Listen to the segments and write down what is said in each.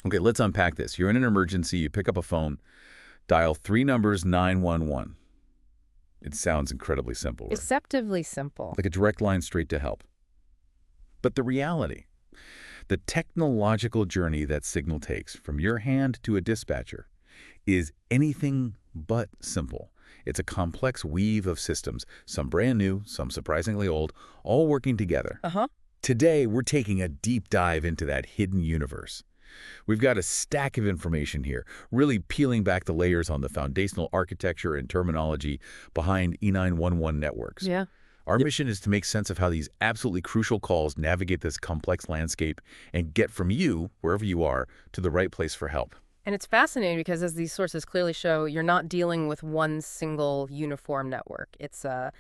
Okay, let's unpack this. You're in an emergency, you pick up a phone, dial 3 numbers 911. It sounds incredibly simple, right? Deceptively simple. Like a direct line straight to help. But the reality, the technological journey that signal takes from your hand to a dispatcher is anything but simple. It's a complex weave of systems, some brand new, some surprisingly old, all working together. Today, we're taking a deep dive into that hidden universe. We've got a stack of information here, really peeling back the layers on the foundational architecture and terminology behind E911 networks. Yeah. Our mission is to make sense of how these absolutely crucial calls navigate this complex landscape and get from you, wherever you are, to the right place for help. And it's fascinating because, as these sources clearly show, you're not dealing with one single uniform network. It's a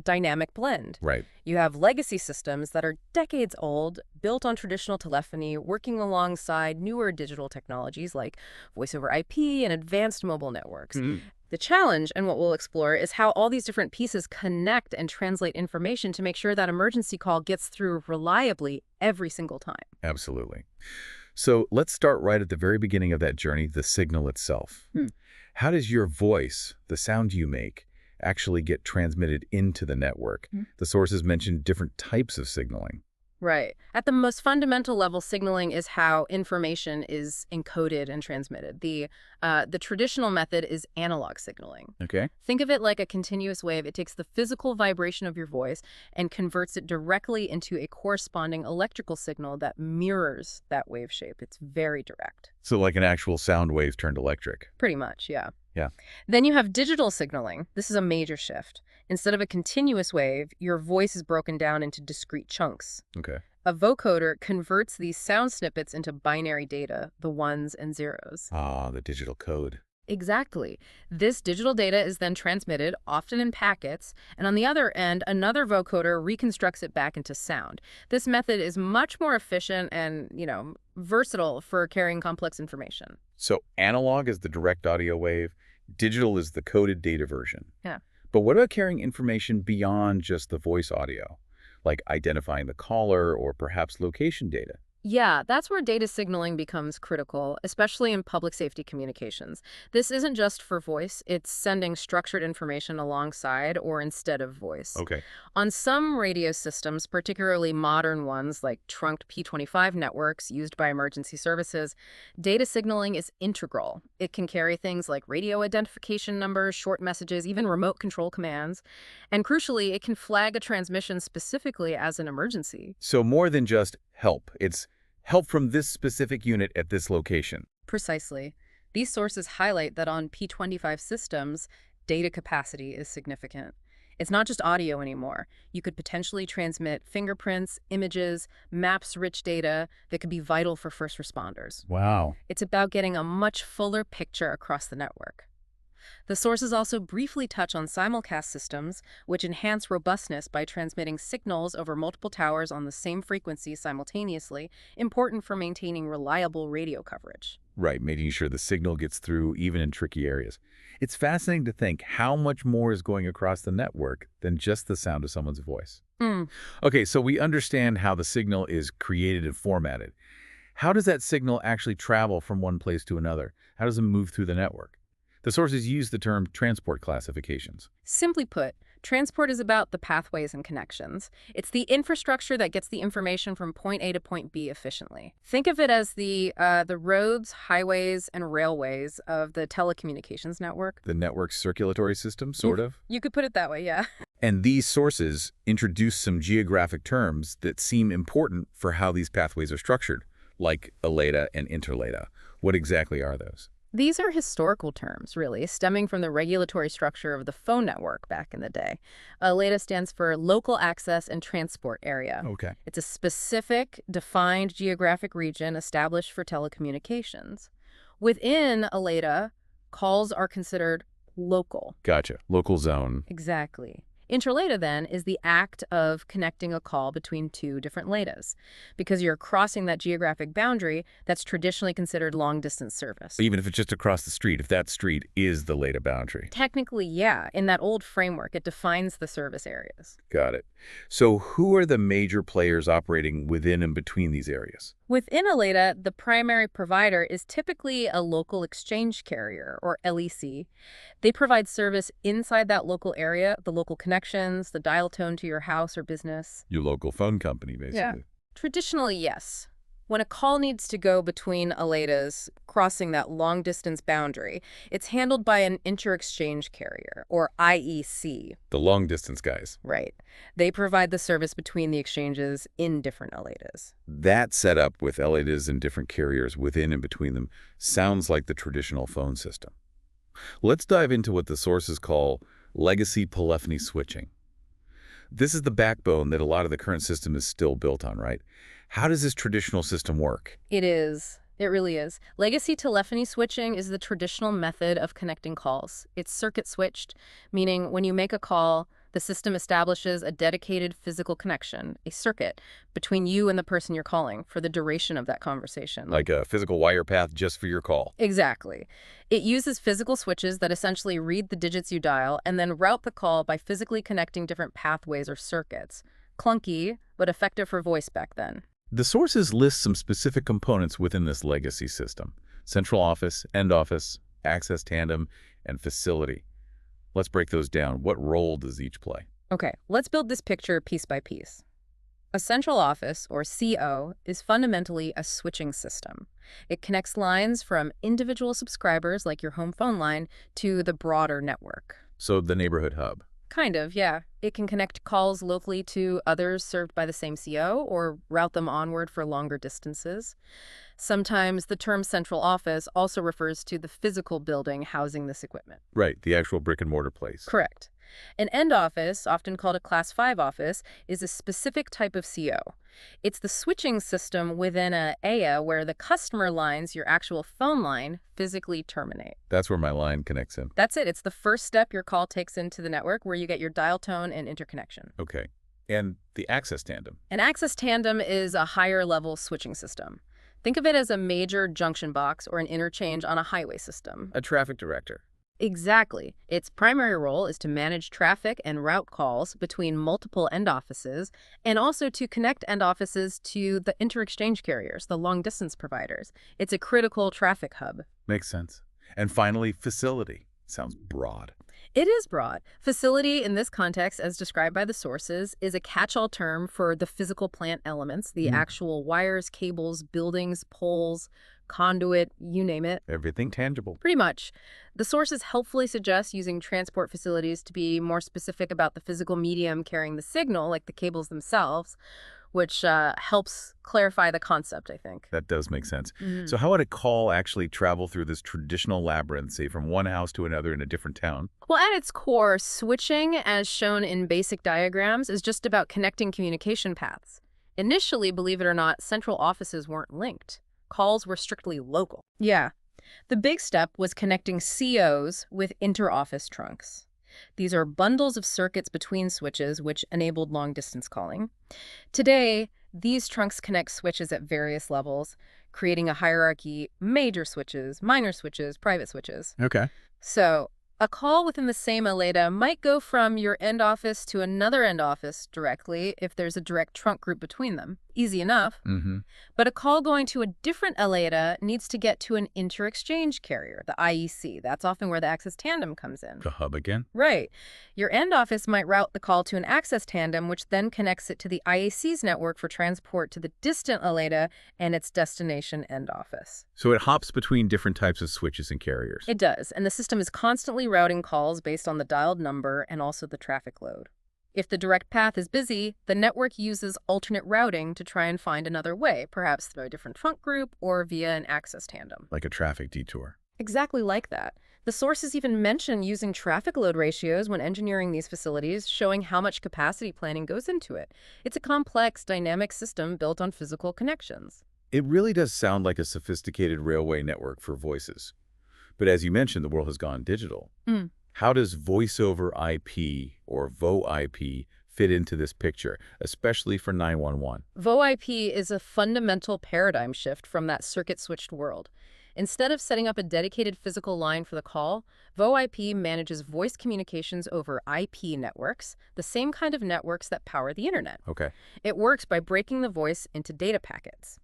dynamic blend. Right. You have legacy systems that are decades old, built on traditional telephony, working alongside newer digital technologies like voice over IP and advanced mobile networks. The challenge, and what we'll explore, is how all these different pieces connect and translate information to make sure that emergency call gets through reliably every single time. Absolutely. So let's start right at the very beginning of that journey, the signal itself. How does your voice, the sound you make, actually get transmitted into the network? The sources mentioned different types of signaling. Right. At the most fundamental level, signaling is how information is encoded and transmitted. The traditional method is analog signaling. Okay. Think of it like a continuous wave. It takes the physical vibration of your voice and converts it directly into a corresponding electrical signal that mirrors that wave shape. It's very direct. So like an actual sound wave turned electric. Pretty much, yeah. Yeah. Then you have digital signaling. This is a major shift. Instead of a continuous wave, your voice is broken down into discrete chunks. Okay. A vocoder converts these sound snippets into binary data, the ones and zeros. Ah, the digital code. Exactly. This digital data is then transmitted, often in packets, and on the other end, another vocoder reconstructs it back into sound. This method is much more efficient and, versatile for carrying complex information. So analog is the direct audio wave, digital is the coded data version. Yeah. But what about carrying information beyond just the voice audio, like identifying the caller or perhaps location data? Yeah, that's where data signaling becomes critical, especially in public safety communications. This isn't just for voice, it's sending structured information alongside or instead of voice. Okay. On some radio systems, particularly modern ones like trunked P25 networks used by emergency services, data signaling is integral. It can carry things like radio identification numbers, short messages, even remote control commands. And crucially, it can flag a transmission specifically as an emergency. So more than just help, it's help from this specific unit at this location. Precisely. These sources highlight that on P25 systems, data capacity is significant. It's not just audio anymore. You could potentially transmit fingerprints, images, maps-rich data that could be vital for first responders. Wow. It's about getting a much fuller picture across the network. The sources also briefly touch on simulcast systems, which enhance robustness by transmitting signals over multiple towers on the same frequency simultaneously, important for maintaining reliable radio coverage. Right, making sure the signal gets through even in tricky areas. It's fascinating to think how much more is going across the network than just the sound of someone's voice. Okay, so we understand how the signal is created and formatted. How does that signal actually travel from one place to another? How does it move through the network? The sources use the term transport classifications. Simply put, transport is about the pathways and connections. It's the infrastructure that gets the information from point A to point B efficiently. Think of it as the roads, highways, and railways of the telecommunications network. The network circulatory system, sort of? You could put it that way, yeah. And these sources introduce some geographic terms that seem important for how these pathways are structured, like a LATA and interLATA. What exactly are those? These are historical terms, really, stemming from the regulatory structure of the phone network back in the day. LATA stands for Local Access and Transport Area. Okay. It's a specific, defined geographic region established for telecommunications. Within a LATA, calls are considered local. Gotcha. Local zone. Exactly. InterLATA, then, is the act of connecting a call between two different LATAs. Because you're crossing that geographic boundary that's traditionally considered long-distance service. Even if it's just across the street, if that street is the LATA boundary. Technically, yeah. In that old framework, it defines the service areas. Got it. So who are the major players operating within and between these areas? Within a LATA, the primary provider is typically a local exchange carrier, or LEC. They provide service inside that local area, the local connections, the dial tone to your house or business. Your local phone company, basically. Traditionally, yes. When a call needs to go between LATAs, crossing that long-distance boundary, it's handled by an interexchange carrier, or IEC. The long-distance guys. Right. They provide the service between the exchanges in different LATAs. That setup with LATAs and different carriers within and between them sounds like the traditional phone system. Let's dive into what the sources call legacy telephony switching. This is the backbone that a lot of the current system is still built on, right? How does this traditional system work? It is. It really is. Legacy telephony switching is the traditional method of connecting calls. It's circuit switched, meaning when you make a call, the system establishes a dedicated physical connection, a circuit, between you and the person you're calling for the duration of that conversation. Like a physical wire path just for your call. Exactly. It uses physical switches that essentially read the digits you dial and then route the call by physically connecting different pathways or circuits. Clunky, but effective for voice back then. The sources list some specific components within this legacy system: central office, end office, access tandem, and facility. Let's break those down. What role does each play? Okay, let's build this picture piece by piece. A central office, or CO, is fundamentally a switching system. It connects lines from individual subscribers, like your home phone line, to the broader network. So the neighborhood hub. Kind of, yeah. It can connect calls locally to others served by the same CO or route them onward for longer distances. Sometimes the term central office also refers to the physical building housing this equipment. Right, the actual brick and mortar place. Correct. An end office, often called a Class 5 office, is a specific type of CO. It's the switching system within a AIA where the customer lines, your actual phone line, physically terminate. That's where my line connects in. That's it. It's the first step your call takes into the network where you get your dial tone and interconnection. Okay. And the access tandem. An access tandem is a higher level switching system. Think of it as a major junction box or an interchange on a highway system. A traffic director. Exactly. Its primary role is to manage traffic and route calls between multiple end offices and also to connect end offices to the interexchange carriers, the long-distance providers. It's a critical traffic hub. Makes sense. And finally, facility. Sounds broad. It is broad. Facility, in this context, as described by the sources, is a catch-all term for the physical plant elements, the actual wires, cables, buildings, poles, conduit, you name it. Everything tangible. Pretty much. The sources helpfully suggest using transport facilities to be more specific about the physical medium carrying the signal, like the cables themselves, which helps clarify the concept, I think. That does make sense. So how would a call actually travel through this traditional labyrinth, say from one house to another in a different town? Well, at its core, switching, as shown in basic diagrams, is just about connecting communication paths. Initially, believe it or not, central offices weren't linked. Calls were strictly local. Yeah. The big step was connecting COs with inter-office trunks. These are bundles of circuits between switches which enabled long-distance calling. Today, these trunks connect switches at various levels, creating a hierarchy: major switches, minor switches, private switches. Okay. So, a call within the same LATA might go from your end office to another end office directly if there's a direct trunk group between them. Easy enough. But a call going to a different LATA needs to get to an interexchange carrier, the IEC. That's often where the access tandem comes in. The hub again? Right. Your end office might route the call to an access tandem, which then connects it to the IEC's network for transport to the distant LATA and its destination end office. So it hops between different types of switches and carriers. It does, and the system is constantly routing calls based on the dialed number and also the traffic load. If the direct path is busy, the network uses alternate routing to try and find another way, perhaps through a different trunk group or via an access tandem. Like a traffic detour. Exactly like that. The sources even mention using traffic load ratios when engineering these facilities, showing how much capacity planning goes into it. It's a complex, dynamic system built on physical connections. It really does sound like a sophisticated railway network for voices. But as you mentioned, the world has gone digital. How does voice over IP or VoIP fit into this picture, especially for 911? VoIP is a fundamental paradigm shift from that circuit-switched world. Instead of setting up a dedicated physical line for the call, VoIP manages voice communications over IP networks, the same kind of networks that power the internet. Okay. It works by breaking the voice into data packets.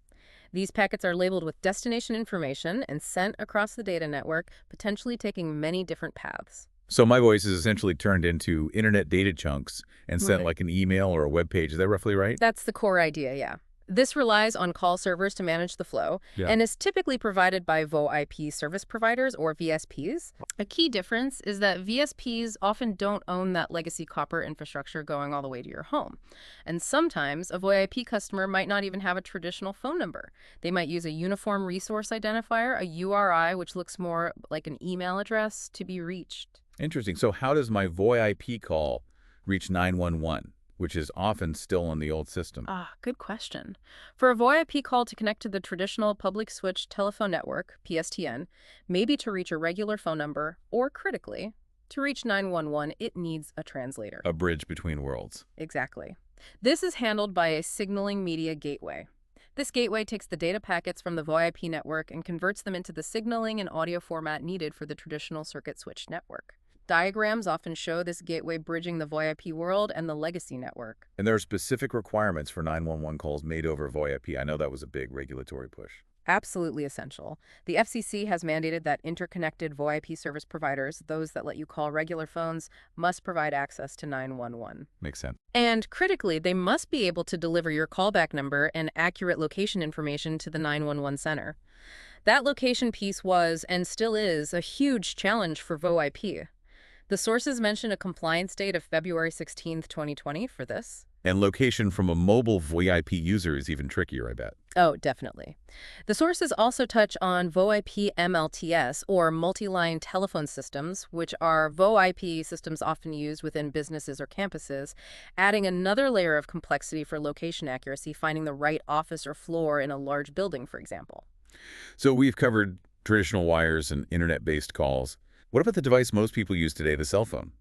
These packets are labeled with destination information and sent across the data network, potentially taking many different paths. So my voice is essentially turned into internet data chunks and sent Right. like an email or a web page. Is that roughly right? That's the core idea, yeah. This relies on call servers to manage the flow Yeah. and is typically provided by VoIP service providers or VSPs. A key difference is that VSPs often don't own that legacy copper infrastructure going all the way to your home. And sometimes a VoIP customer might not even have a traditional phone number. They might use a uniform resource identifier, a URI, which looks more like an email address, to be reached. Interesting. So how does my VoIP call reach 911, which is often still on the old system? Good question. For a VoIP call to connect to the traditional public switch telephone network, PSTN, maybe to reach a regular phone number, or critically, to reach 911, it needs a translator. A bridge between worlds. Exactly. This is handled by a signaling media gateway. This gateway takes the data packets from the VoIP network and converts them into the signaling and audio format needed for the traditional circuit switch network. Diagrams often show this gateway bridging the VoIP world and the legacy network. And there are specific requirements for 911 calls made over VoIP. I know that was a big regulatory push. Absolutely essential. The FCC has mandated that interconnected VoIP service providers, those that let you call regular phones, must provide access to 911. Makes sense. And critically, they must be able to deliver your callback number and accurate location information to the 911 center. That location piece was, and still is, a huge challenge for VoIP. The sources mention a compliance date of February 16, 2020 for this. And location from a mobile VoIP user is even trickier, I bet. Oh, definitely. The sources also touch on VoIP MLTS, or multi-line telephone systems, which are VoIP systems often used within businesses or campuses, adding another layer of complexity for location accuracy, finding the right office or floor in a large building, for example. So we've covered traditional wires and internet-based calls. What about the device most people use today, the cell phone?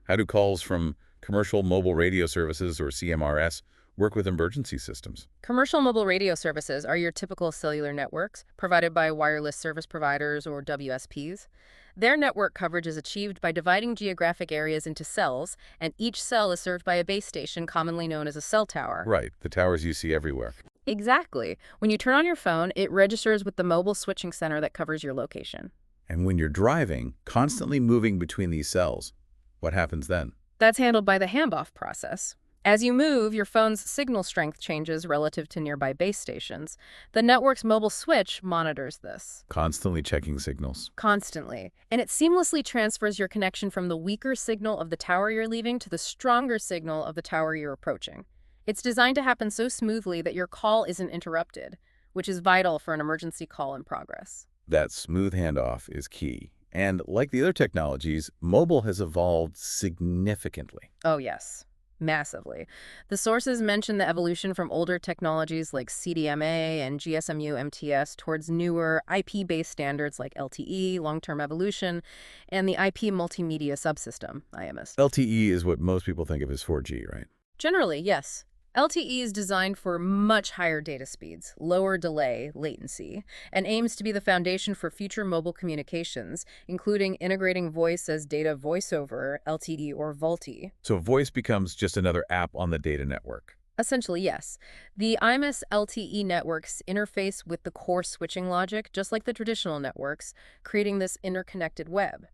How do calls from commercial mobile radio services, or CMRS, work with emergency systems? Commercial mobile radio services are your typical cellular networks provided by wireless service providers or WSPs. Their network coverage is achieved by dividing geographic areas into cells, and each cell is served by a base station commonly known as a cell tower. Right, the towers you see everywhere. Exactly. When you turn on your phone, it registers with the mobile switching center that covers your location. And when you're driving, constantly moving between these cells, what happens then? That's handled by the handoff process. As you move, your phone's signal strength changes relative to nearby base stations. The network's mobile switch monitors this. Constantly checking signals. Constantly. And it seamlessly transfers your connection from the weaker signal of the tower you're leaving to the stronger signal of the tower you're approaching. It's designed to happen so smoothly that your call isn't interrupted, which is vital for an emergency call in progress. That smooth handoff is key. And like the other technologies, mobile has evolved significantly. Oh, yes. Massively. The sources mention the evolution from older technologies like CDMA and GSMU MTS towards newer IP-based standards like LTE, long-term evolution, and the IP multimedia subsystem, IMS. LTE is what most people think of as 4G, right? Generally, yes. LTE is designed for much higher data speeds, lower delay, latency, and aims to be the foundation for future mobile communications, including integrating voice as data voiceover, LTD or VoLTE. So voice becomes just another app on the data network. Essentially, yes. The IMS LTE networks interface with the core switching logic, just like the traditional networks, creating this interconnected web.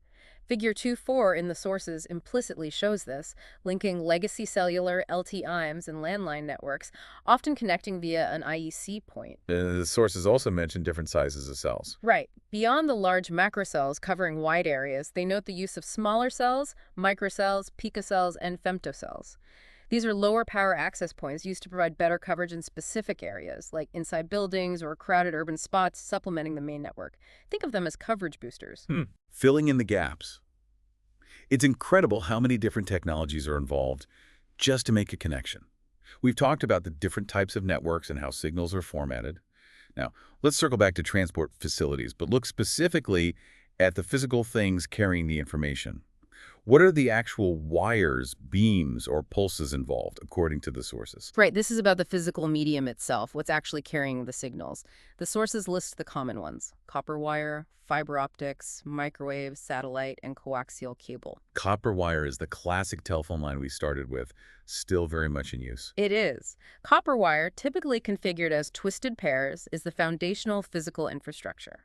Figure 2.4 in the sources implicitly shows this, linking legacy cellular, LT-IMS, and landline networks, often connecting via an IEC point. The sources also mention different sizes of cells. Right. Beyond the large macrocells covering wide areas, they note the use of smaller cells, microcells, picocells, and femtocells. These are lower power access points used to provide better coverage in specific areas, like inside buildings or crowded urban spots, supplementing the main network. Think of them as coverage boosters. Filling in the gaps. It's incredible how many different technologies are involved just to make a connection. We've talked about the different types of networks and how signals are formatted. Now, let's circle back to transport facilities, but look specifically at the physical things carrying the information. What are the actual wires, beams, or pulses involved, according to the sources? Right, this is about the physical medium itself, what's actually carrying the signals. The sources list the common ones: copper wire, fiber optics, microwave, satellite, and coaxial cable. Copper wire is the classic telephone line we started with, still very much in use. It is. Copper wire, typically configured as twisted pairs, is the foundational physical infrastructure.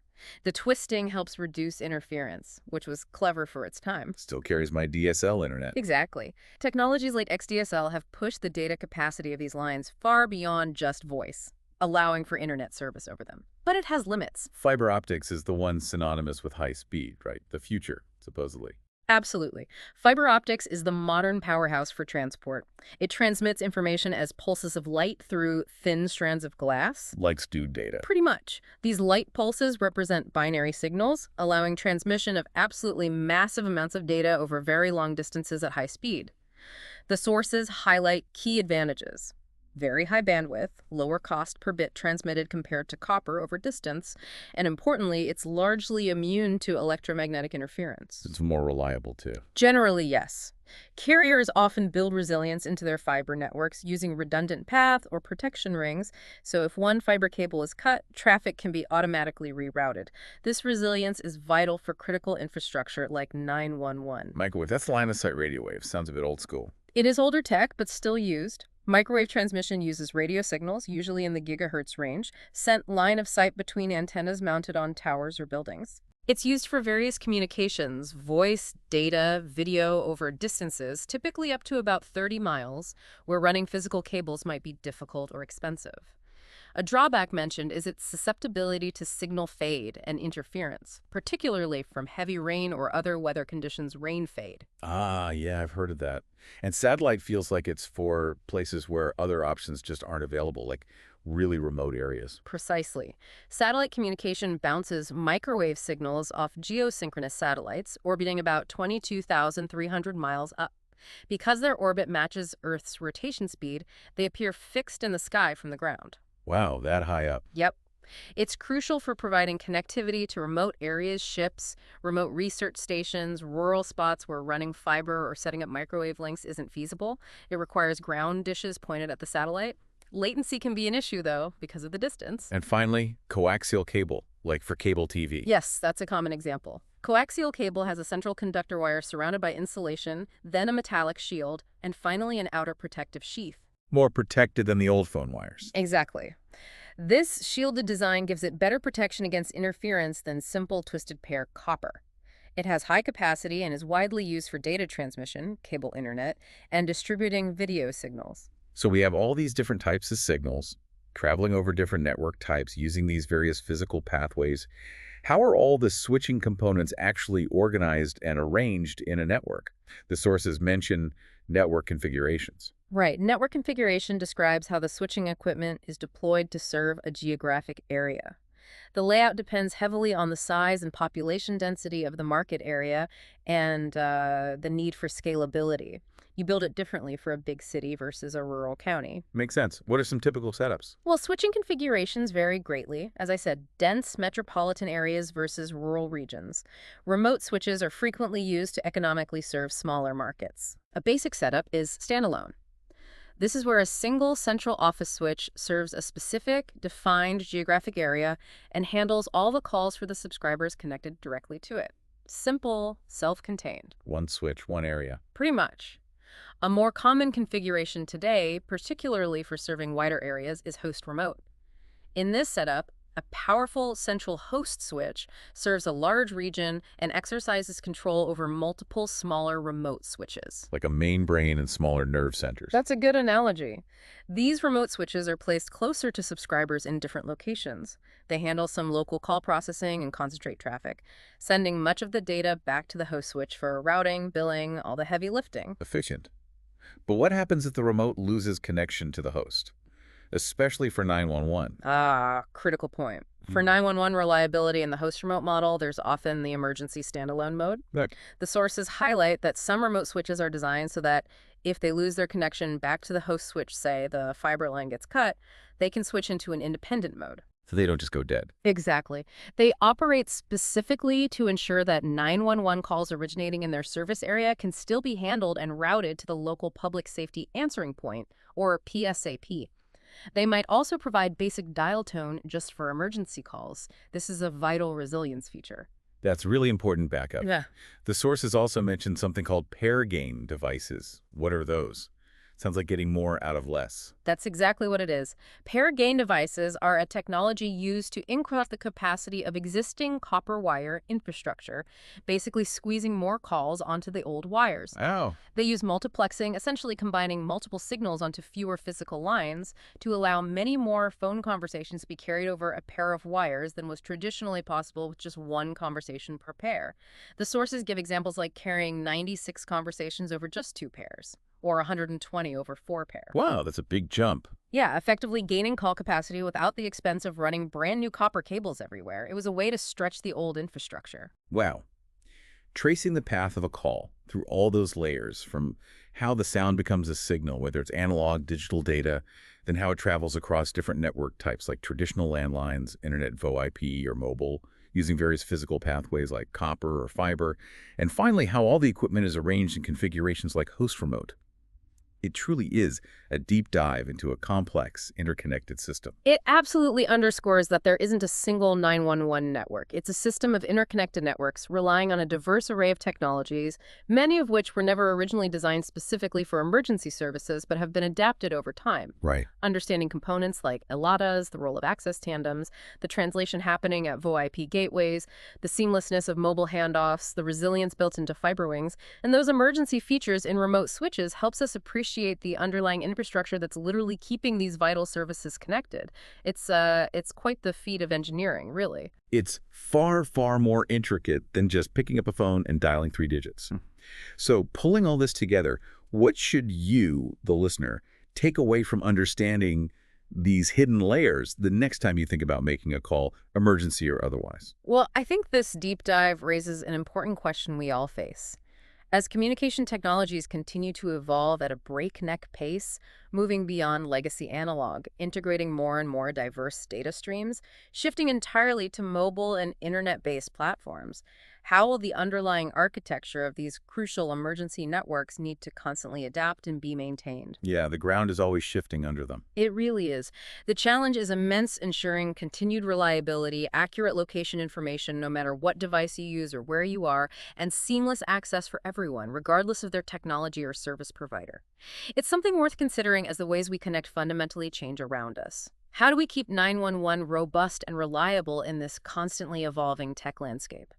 The twisting helps reduce interference, which was clever for its time. Still carries my DSL internet. Exactly. Technologies like XDSL have pushed the data capacity of these lines far beyond just voice, allowing for internet service over them. But it has limits. Fiber optics is the one synonymous with high speed, right? The future, supposedly. Absolutely. Fiber optics is the modern powerhouse for transport. It transmits information as pulses of light through thin strands of glass. Like stewed data. Pretty much. These light pulses represent binary signals, allowing transmission of absolutely massive amounts of data over very long distances at high speed. The sources highlight key advantages: very high bandwidth, lower cost per bit transmitted compared to copper over distance, and importantly, it's largely immune to electromagnetic interference. It's more reliable, too. Generally, yes. Carriers often build resilience into their fiber networks using redundant path or protection rings, so if one fiber cable is cut, traffic can be automatically rerouted. This resilience is vital for critical infrastructure like 911. Microwave, that's line-of-sight radio wave. Sounds a bit old school. It is older tech, but still used. Microwave transmission uses radio signals, usually in the gigahertz range, sent line of sight between antennas mounted on towers or buildings. It's used for various communications: voice, data, video over distances, typically up to about 30 miles, where running physical cables might be difficult or expensive. A drawback mentioned is its susceptibility to signal fade and interference, particularly from heavy rain or other weather conditions. Rain fade. Ah, yeah, I've heard of that. And satellite feels like it's for places where other options just aren't available, like really remote areas. Precisely. Satellite communication bounces microwave signals off geosynchronous satellites orbiting about 22,300 miles up. Because their orbit matches Earth's rotation speed, they appear fixed in the sky from the ground. Wow, that high up. Yep. It's crucial for providing connectivity to remote areas, ships, remote research stations, rural spots where running fiber or setting up microwave links isn't feasible. It requires ground dishes pointed at the satellite. Latency can be an issue, though, because of the distance. And finally, coaxial cable, like for cable TV. Yes, that's a common example. Coaxial cable has a central conductor wire surrounded by insulation, then a metallic shield, and finally an outer protective sheath. More protected than the old phone wires. Exactly. This shielded design gives it better protection against interference than simple twisted pair copper. It has high capacity and is widely used for data transmission, cable internet, and distributing video signals. So we have all these different types of signals, traveling over different network types using these various physical pathways. How are all the switching components actually organized and arranged in a network? The sources mention network configurations. Right. Network configuration describes how the switching equipment is deployed to serve a geographic area. The layout depends heavily on the size and population density of the market area and the need for scalability. You build it differently for a big city versus a rural county. Makes sense. What are some typical setups? Well, switching configurations vary greatly. As I said, dense metropolitan areas versus rural regions. Remote switches are frequently used to economically serve smaller markets. A basic setup is standalone. This is where a single central office switch serves a specific, defined geographic area and handles all the calls for the subscribers connected directly to it. Simple, self-contained. One switch, one area. Pretty much. A more common configuration today, particularly for serving wider areas, is host remote. In this setup, a powerful central host switch serves a large region and exercises control over multiple smaller remote switches. Like a main brain and smaller nerve centers. That's a good analogy. These remote switches are placed closer to subscribers in different locations. They handle some local call processing and concentrate traffic, sending much of the data back to the host switch for routing, billing, all the heavy lifting. Efficient. But what happens if the remote loses connection to the host? Especially for 911. Critical point. For 911 reliability in the host remote model, there's often the emergency standalone mode. Look. The sources highlight that some remote switches are designed so that if they lose their connection back to the host switch, say the fiber line gets cut, they can switch into an independent mode. so they don't just go dead. Exactly. They operate specifically to ensure that 911 calls originating in their service area can still be handled and routed to the local public safety answering point, or PSAP. They might also provide basic dial tone just for emergency calls. This is a vital resilience feature. That's really important backup. Yeah. The sources also mentioned something called pair gain devices. What are those? Sounds like getting more out of less. That's exactly what it is. Pair gain devices are a technology used to increase the capacity of existing copper wire infrastructure, basically squeezing more calls onto the old wires. Oh. They use multiplexing, essentially combining multiple signals onto fewer physical lines to allow many more phone conversations to be carried over a pair of wires than was traditionally possible with just one conversation per pair. The sources give examples like carrying 96 conversations over just 2 pairs, or 120 over 4 pairs. Wow, that's a big jump. Yeah, effectively gaining call capacity without the expense of running brand new copper cables everywhere. It was a way to stretch the old infrastructure. Wow. Tracing the path of a call through all those layers, from how the sound becomes a signal, whether it's analog, digital data, then how it travels across different network types like traditional landlines, internet VoIP, or mobile, using various physical pathways like copper or fiber, and finally how all the equipment is arranged in configurations like host remote. It truly is a deep dive into a complex, interconnected system. It absolutely underscores that there isn't a single 911 network. It's a system of interconnected networks relying on a diverse array of technologies, many of which were never originally designed specifically for emergency services but have been adapted over time. Right. Understanding components like LATAs, the role of access tandems, the translation happening at VoIP gateways, the seamlessness of mobile handoffs, the resilience built into fiber wings, and those emergency features in remote switches helps us appreciate the underlying infrastructure that's literally keeping these vital services connected. It's quite the feat of engineering, really. It's far, far more intricate than just picking up a phone and dialing 3 digits. So pulling all this together, what should you, the listener, take away from understanding these hidden layers the next time you think about making a call, emergency or otherwise? Well, I think this deep dive raises an important question we all face. As communication technologies continue to evolve at a breakneck pace, moving beyond legacy analog, integrating more and more diverse data streams, shifting entirely to mobile and internet-based platforms, how will the underlying architecture of these crucial emergency networks need to constantly adapt and be maintained? Yeah, the ground is always shifting under them. It really is. The challenge is immense, ensuring continued reliability, accurate location information no matter what device you use or where you are, and seamless access for everyone, regardless of their technology or service provider. It's something worth considering as the ways we connect fundamentally change around us. How do we keep 911 robust and reliable in this constantly evolving tech landscape?